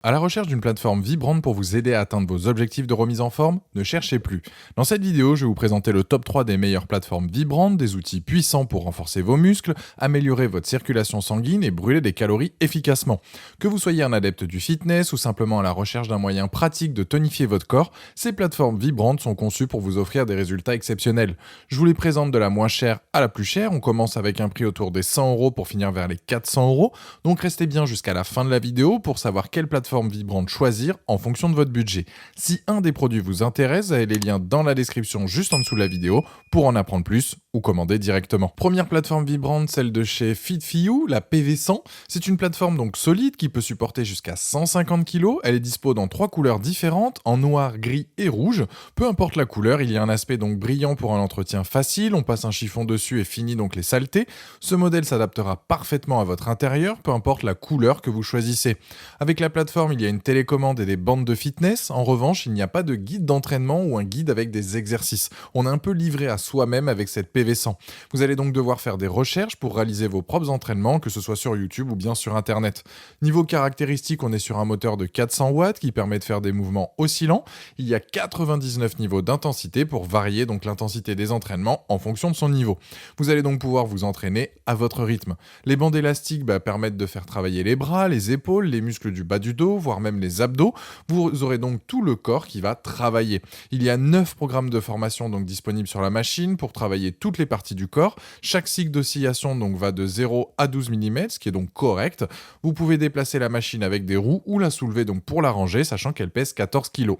À la recherche d'une plateforme vibrante pour vous aider à atteindre vos objectifs de remise en forme, ne cherchez plus. Dans cette vidéo, je vais vous présenter le top 3 des meilleures plateformes vibrantes, des outils puissants pour renforcer vos muscles, améliorer votre circulation sanguine et brûler des calories efficacement. Que vous soyez un adepte du fitness ou simplement à la recherche d'un moyen pratique de tonifier votre corps, ces plateformes vibrantes sont conçues pour vous offrir des résultats exceptionnels. Je vous les présente de la moins chère à la plus chère. On commence avec un prix autour des 100 € pour finir vers les 400 €. Donc restez bien jusqu'à la fin de la vidéo pour savoir quelle plateforme vibrante choisir en fonction de votre budget. Si un des produits vous intéresse, vous avez les liens dans la description juste en dessous de la vidéo pour en apprendre plus ou commander directement. Première plateforme vibrante, celle de chez Fit4U, la PV100. C'est une plateforme donc solide qui peut supporter jusqu'à 150 kg. Elle est dispo dans 3 couleurs différentes, en noir, gris et rouge. Peu importe la couleur, il y a un aspect donc brillant pour un entretien facile. On passe un chiffon dessus et finit donc les saletés. Ce modèle s'adaptera parfaitement à votre intérieur, peu importe la couleur que vous choisissez. Avec la plateforme, il y a une télécommande et des bandes de fitness. En revanche, il n'y a pas de guide d'entraînement ou un guide avec des exercices. On est un peu livré à soi-même avec cette PV100. Vous allez donc devoir faire des recherches pour réaliser vos propres entraînements, que ce soit sur YouTube ou bien sur Internet. Niveau caractéristiques, on est sur un moteur de 400 watts qui permet de faire des mouvements oscillants. Il y a 99 niveaux d'intensité pour varier donc l'intensité des entraînements en fonction de son niveau. Vous allez donc pouvoir vous entraîner à votre rythme. Les bandes élastiques permettent de faire travailler les bras, les épaules, les muscles du bas du dos, voire même les abdos. Vous aurez donc tout le corps qui va travailler. Il y a 9 programmes de formation donc disponibles sur la machine pour travailler toutes les parties du corps. Chaque cycle d'oscillation donc va de 0 à 12 mm, ce qui est donc correct. Vous pouvez déplacer la machine avec des roues ou la soulever donc pour la ranger, sachant qu'elle pèse 14 kg.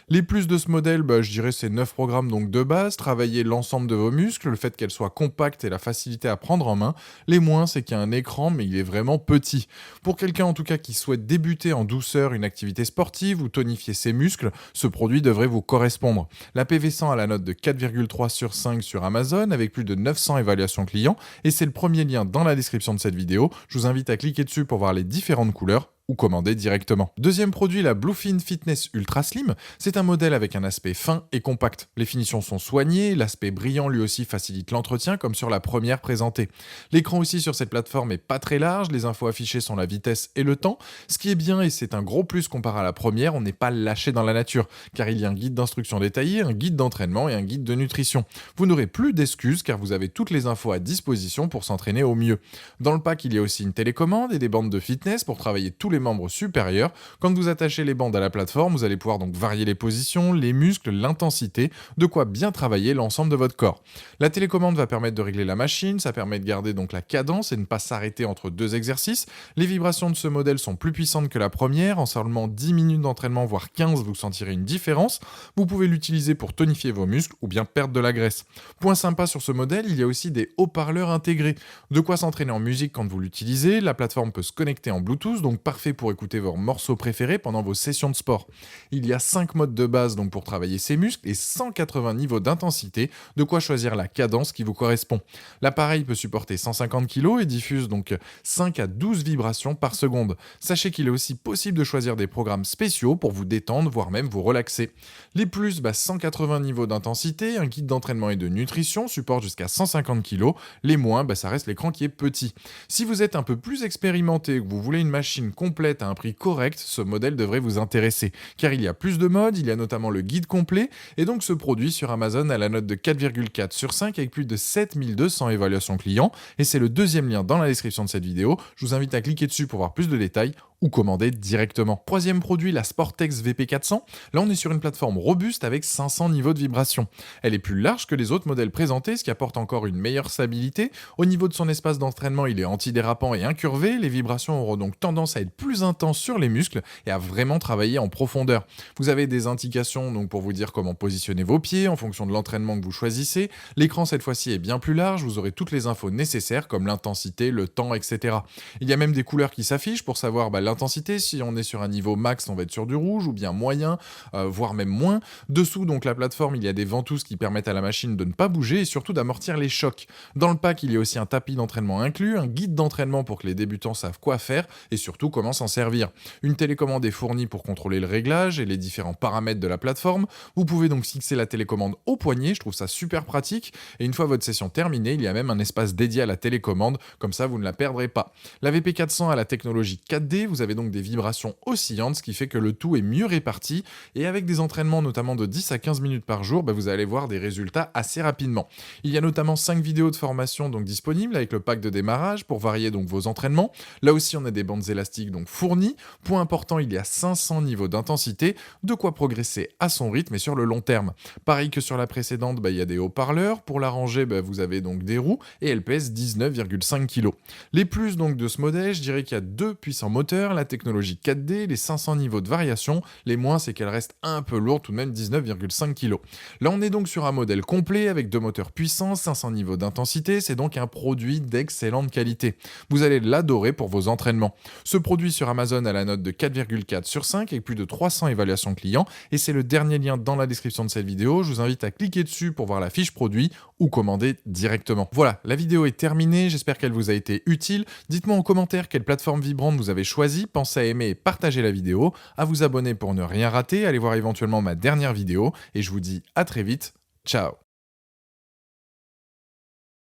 Les plus de ce modèle, je dirais c'est 9 programmes donc de base, travailler l'ensemble de vos muscles, le fait qu'elle soit compacte et la facilité à prendre en main. Les moins, c'est qu'il y a un écran, mais il est vraiment petit. Pour quelqu'un en tout cas qui souhaite débuter en douceur une activité sportive ou tonifier ses muscles, ce produit devrait vous correspondre. La PV100 a la note de 4,3 sur 5 sur Amazon avec plus de 900 évaluations clients et c'est le premier lien dans la description de cette vidéo. Je vous invite à cliquer dessus pour voir les différentes couleurs ou commander directement. Deuxième produit, la Bluefin Fitness Ultra Slim. C'est un modèle avec un aspect fin et compact. Les finitions sont soignées, l'aspect brillant lui aussi facilite l'entretien comme sur la première présentée. L'écran aussi sur cette plateforme est pas très large, les infos affichées sont la vitesse et le temps. Ce qui est bien et c'est un gros plus comparé à la première, on n'est pas lâché dans la nature car il y a un guide d'instruction détaillé, un guide d'entraînement et un guide de nutrition. Vous n'aurez plus d'excuses car vous avez toutes les infos à disposition pour s'entraîner au mieux. Dans le pack, il y a aussi une télécommande et des bandes de fitness pour travailler tous les membres supérieurs. Quand vous attachez les bandes à la plateforme, vous allez pouvoir donc varier les positions, les muscles, l'intensité, de quoi bien travailler l'ensemble de votre corps. La télécommande va permettre de régler la machine, ça permet de garder donc la cadence et ne pas s'arrêter entre deux exercices. Les vibrations de ce modèle sont plus puissantes que la première, en seulement 10 minutes d'entraînement voire 15, vous sentirez une différence. Vous pouvez l'utiliser pour tonifier vos muscles ou bien perdre de la graisse. Point sympa sur ce modèle, il y a aussi des haut-parleurs intégrés. De quoi s'entraîner en musique quand vous l'utilisez, la plateforme peut se connecter en Bluetooth, donc parfait pour écouter vos morceaux préférés pendant vos sessions de sport. Il y a 5 modes de base donc pour travailler ses muscles et 180 niveaux d'intensité, de quoi choisir la cadence qui vous correspond. L'appareil peut supporter 150 kg et diffuse donc 5 à 12 vibrations par seconde. Sachez qu'il est aussi possible de choisir des programmes spéciaux pour vous détendre, voire même vous relaxer. Les plus, 180 niveaux d'intensité, un guide d'entraînement et de nutrition, supporte jusqu'à 150 kg. Les moins, ça reste l'écran qui est petit. Si vous êtes un peu plus expérimenté, que vous voulez une machine complète à un prix correct, ce modèle devrait vous intéresser. Car il y a plus de modes, il y a notamment le guide complet, et donc ce produit sur Amazon a la note de 4,4 sur 5 avec plus de 7200 évaluations clients, et c'est le deuxième lien dans la description de cette vidéo. Je vous invite à cliquer dessus pour voir plus de détails ou commander directement. Troisième produit, la Sportex VP400. Là, on est sur une plateforme robuste avec 500 niveaux de vibration. Elle est plus large que les autres modèles présentés, ce qui apporte encore une meilleure stabilité. Au niveau de son espace d'entraînement, il est antidérapant et incurvé. Les vibrations auront donc tendance à être plus intenses sur les muscles et à vraiment travailler en profondeur. Vous avez des indications donc pour vous dire comment positionner vos pieds en fonction de l'entraînement que vous choisissez. L'écran cette fois-ci est bien plus large, vous aurez toutes les infos nécessaires comme l'intensité, le temps, etc. Il y a même des couleurs qui s'affichent pour savoir l'intensité, si on est sur un niveau max, on va être sur du rouge ou bien moyen, voire même moins. Dessous, donc la plateforme, il y a des ventouses qui permettent à la machine de ne pas bouger et surtout d'amortir les chocs. Dans le pack, il y a aussi un tapis d'entraînement inclus, un guide d'entraînement pour que les débutants savent quoi faire et surtout comment s'en servir. Une télécommande est fournie pour contrôler le réglage et les différents paramètres de la plateforme. Vous pouvez donc fixer la télécommande au poignet, je trouve ça super pratique. Et une fois votre session terminée, il y a même un espace dédié à la télécommande, comme ça vous ne la perdrez pas. La VP400 a la technologie 4D, vous avez donc des vibrations oscillantes, ce qui fait que le tout est mieux réparti, et avec des entraînements notamment de 10 à 15 minutes par jour, vous allez voir des résultats assez rapidement. Il y a notamment 5 vidéos de formation donc disponibles avec le pack de démarrage pour varier donc vos entraînements. Là aussi, on a des bandes élastiques donc fournies. Point important, il y a 500 niveaux d'intensité, de quoi progresser à son rythme et sur le long terme. Pareil que sur la précédente, il y a des haut-parleurs. Pour la ranger, vous avez donc des roues et elle pèse 19,5 kg. Les plus donc de ce modèle, je dirais qu'il y a 2 puissants moteurs, la technologie 4D, les 500 niveaux de variation. Les moins, c'est qu'elle reste un peu lourde, tout de même 19,5 kg. Là, on est donc sur un modèle complet avec 2 moteurs puissants, 500 niveaux d'intensité. C'est donc un produit d'excellente qualité. Vous allez l'adorer pour vos entraînements. Ce produit sur Amazon a la note de 4,4 sur 5 avec plus de 300 évaluations clients et c'est le dernier lien dans la description de cette vidéo. Je vous invite à cliquer dessus pour voir la fiche produit ou commander directement. Voilà, la vidéo est terminée. J'espère qu'elle vous a été utile. Dites-moi en commentaire quelle plateforme vibrante vous avez choisie. Pensez à aimer et partager la vidéo, à vous abonner pour ne rien rater, allez voir éventuellement ma dernière vidéo et je vous dis à très vite. Ciao.